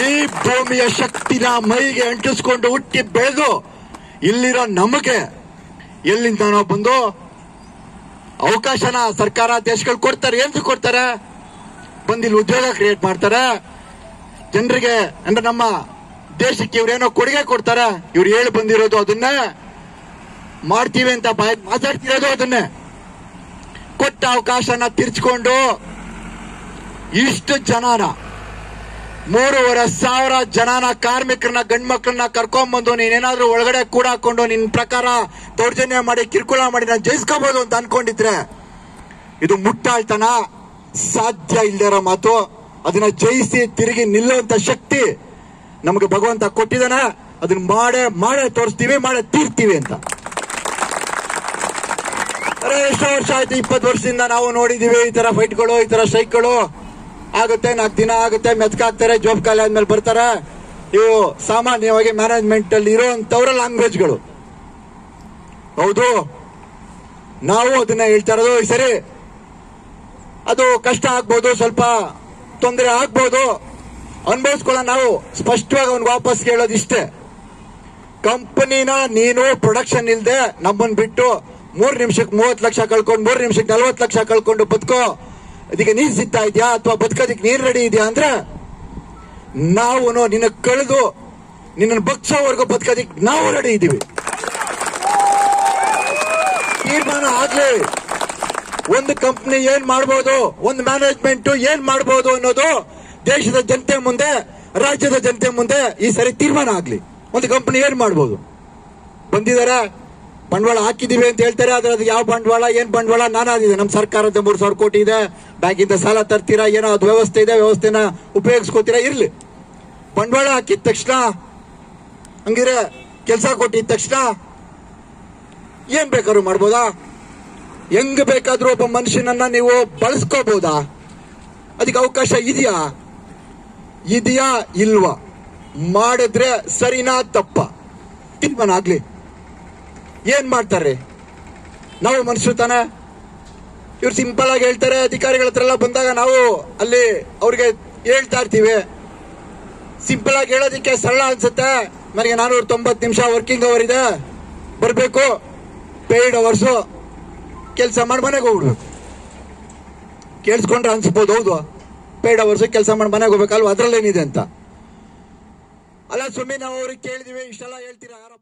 ಈ ಭೂಮಿಯ ಶಕ್ತಿನ ಮೈಗೆ ಅಂಟಿಸ್ಕೊಂಡು ಹುಟ್ಟಿ ಬೆಳೆದು ಇಲ್ಲಿರೋ ನಮಗೆ ಎಲ್ಲಿಂದ ನಾವು ಬಂದು ಅವಕಾಶನ ಸರ್ಕಾರ ದೇಶಗಳು ಕೊಡ್ತಾರೆ. ಏನು ಕೊಡ್ತಾರೆ? ಬಂದಿಲ್ಲಿ ಉದ್ಯೋಗ ಕ್ರಿಯೇಟ್ ಮಾಡ್ತಾರೆ ಜನರಿಗೆ. ಅಂದ್ರೆ ನಮ್ಮ ದೇಶಕ್ಕೆ ಇವ್ರೇನೋ ಕೊಡುಗೆ ಕೊಡ್ತಾರೆ. ಇವ್ರು ಹೇಳಿ ಬಂದಿರೋದು ಅದನ್ನೇ ಮಾಡ್ತೀವಿ ಅಂತ ಮಾತಾಡ್ತಿರೋದು ಅದನ್ನೇ. ಕೊಟ್ಟ ಅವಕಾಶನ ತಿರ್ಚ್ಕೊಂಡು ಇಷ್ಟು ಜನನ 3,500 ಜನನ ಕಾರ್ಮಿಕರನ್ನ ಗಂಡು ಮಕ್ಕಳನ್ನ ಕರ್ಕೊಂಡ್ಬಂದು ನೀನೇನಾದ್ರೂ ಒಳಗಡೆ ಕೂಡ ಹಾಕೊಂಡು ನಿನ್ ಪ್ರಕಾರ ದೌರ್ಜನ್ಯ ಮಾಡಿ ಕಿರುಕುಳ ಮಾಡಿ ನಾನು ಜಯಿಸ್ಕೋಬಹುದು ಅಂತ ಅನ್ಕೊಂಡಿದ್ರೆ ಇದು ಮುಟ್ಟಾಳ್ತನ, ಸಾಧ್ಯ ಇಲ್ಲದಿರೋ ಮಾತು. ಅದನ್ನ ಜಯಿಸಿ ತಿರುಗಿ ನಿಲ್ಲುವಂತ ಶಕ್ತಿ ನಮಗೆ ಭಗವಂತ ಕೊಟ್ಟಿದ್ದಾನೆ. ಅದನ್ನ ಮಾಡೇ ತೋರಿಸ್ತೀವಿ, ಮಾಡೇ ತೀರ್ತೀವಿ ಅಂತ. ಎಷ್ಟೋ ವರ್ಷ ಆಯ್ತು, 20 ವರ್ಷದಿಂದ ನಾವು ನೋಡಿದೀವಿ ಈ ತರ ಫೈಟ್ಗಳು, ಈ ತರ ಸ್ಟ್ರೈಕ್ಗಳು ಆಗುತ್ತೆ. 4 ದಿನ ಆಗುತ್ತೆ, ಮೆತ್ಕಾಗ್ತಾರೆ, ಜೋಬ್ ಖಾಲಿ ಆದ್ಮೇಲೆ ಬರ್ತಾರೆ. ಇವು ಸಾಮಾನ್ಯವಾಗಿ ಮ್ಯಾನೇಜ್ಮೆಂಟ್ ಅಲ್ಲಿ ಇರುವಂತವರ ಲ್ಯಾಂಗ್ವೇಜ್ಗಳು. ಹೌದು, ನಾವು ಅದನ್ನ ಹೇಳ್ತಾ ಇರೋದು. ಸರಿ, ಅದು ಕಷ್ಟ ಆಗ್ಬೋದು, ಸ್ವಲ್ಪ ತೊಂದರೆ ಆಗ್ಬೋದು, ಅನುಭವಿಸ್ಕೊಳ್ಳೋ. ನಾವು ಸ್ಪಷ್ಟವಾಗಿ ಅವ್ನಿಗೆ ವಾಪಸ್ ಕೇಳೋದು ಇಷ್ಟೇ, ಕಂಪನಿನ ನೀನು ಪ್ರೊಡಕ್ಷನ್ ಇಲ್ದೆ ನಮ್ಮನ್ ಬಿಟ್ಟು 3 ನಿಮಿಷಕ್ಕೆ 30 ಲಕ್ಷ ಕಳ್ಕೊಂಡು 3 ನಿಮಿಷಕ್ಕೆ 40 ಲಕ್ಷ ಕಳ್ಕೊಂಡು ಬದುಕೋ ಅದಕ್ಕೆ ನೀರ್ ಸಿಗ್ತಾ ಇದೆಯಾ ಅಥವಾ ಬದುಕೋದಕ್ಕೆ ನೀರ್ ರೆಡಿ ಇದೆಯಾ ಅಂದ್ರೆ ನಾವು ನಿನ್ನ ಕಳೆದು ನಿನ್ನ ಬಗ್ಸೋವರೆಗೂ ಬದುಕೋದಕ್ಕೆ ನಾವು ರೆಡಿ ಇದ್ದೀವಿ. ತೀರ್ಮಾನ ಆಗ್ಲಿ. ಒಂದು ಕಂಪ್ನಿ ಏನ್ ಮಾಡ್ಬೋದು, ಒಂದು ಮ್ಯಾನೇಜ್ಮೆಂಟ್ ಏನ್ ಮಾಡ್ಬೋದು ಅನ್ನೋದು ದೇಶದ ಜನತೆ ಮುಂದೆ, ರಾಜ್ಯದ ಜನತೆ ಮುಂದೆ ಈ ಸರಿ ತೀರ್ಮಾನ ಆಗ್ಲಿ. ಒಂದು ಕಂಪನಿ ಏನ್ ಮಾಡ್ಬೋದು. ಬಂದಿದ್ದಾರೆ, ಬಂಡವಾಳ ಹಾಕಿದೀವಿ ಅಂತ ಹೇಳ್ತಾರೆ. ಅದ್ರದ್ದು ಯಾವ ಬಂಡವಾಳ, ಏನ್ ಬಂಡವಾಳ ನಾನಾದಿದೆ. ನಮ್ಮ ಸರ್ಕಾರದ 3,000 ಕೋಟಿ ಇದೆ, ಬ್ಯಾಂಕಿಂದ ಸಾಲ ತರ್ತೀರಾ, ಏನೋ ಅದು ವ್ಯವಸ್ಥೆ ಇದೆ, ವ್ಯವಸ್ಥೆನ ಉಪಯೋಗಿಸ್ಕೋತೀರಾ, ಇರ್ಲಿ. ಬಂಡವಾಳ ಹಾಕಿದ ತಕ್ಷಣ ಹಂಗಿದ್ರೆ ಕೆಲಸ ಕೊಟ್ಟಿದ ತಕ್ಷಣ ಏನ್ ಬೇಕಾದ್ರೂ ಮಾಡ್ಬೋದಾ? ಹೆಂಗ್ ಬೇಕಾದ್ರೂ ಒಬ್ಬ ಮನುಷ್ಯನನ್ನ ನೀವು ಬಳಸ್ಕೋಬಹುದಾ? ಅದಕ್ಕೆ ಅವಕಾಶ ಇದೆಯಾ ಇಲ್ವಾ? ಮಾಡಿದ್ರೆ ಸರಿನಾ ತಪ್ಪ ತೀರ್ಮಾನ ಆಗ್ಲಿ. ಏನ್ ಮಾಡ್ತಾರೆ? ನಾವು ಮನುಷ್ಯರು ತಾನೆ. ಇವ್ರು ಸಿಂಪಲ್ ಆಗಿ ಹೇಳ್ತಾರೆ. ಅಧಿಕಾರಿಗಳ ಹತ್ರ ಎಲ್ಲ ಬಂದಾಗ ನಾವು ಅಲ್ಲಿ ಅವ್ರಿಗೆ ಹೇಳ್ತಾ ಇರ್ತೀವಿ. ಸಿಂಪಲ್ ಆಗಿ ಹೇಳೋದಿಕ್ಕೆ ಸರಳ ಅನ್ಸುತ್ತೆ. ನನಗೆ 490 ನಿಮಿಷ ವರ್ಕಿಂಗ್ ಅವರ್ ಇದೆ, ಬರ್ಬೇಕು, ಪೇಯ್ಡ್ ಅವರ್ಸು, ಕೆಲಸ ಮಾಡಿ ಮನೆಗೆ ಹೋಗ್ಬಿಡ್ಬೇಕು. ಕೇಳಿಸ್ಕೊಂಡ್ರೆ ಅನ್ಸ್ಬೋದು, ಹೌದು, ಪೇಯ್ಡ್ ಅವರ್ಸ್ ಕೆಲಸ ಮಾಡಿ ಮನೆಗೆ ಹೋಗ್ಬೇಕಲ್ವಾ, ಅದ್ರಲ್ಲೇನಿದೆ ಅಂತ. ಅಲ್ಲ, ಸುಮ್ಮನೆ ನಾವು ಅವ್ರಿಗೆ ಕೇಳಿದೀವಿ, ಇಷ್ಟೆಲ್ಲ ಹೇಳ್ತೀರಾ ಯಾರೋ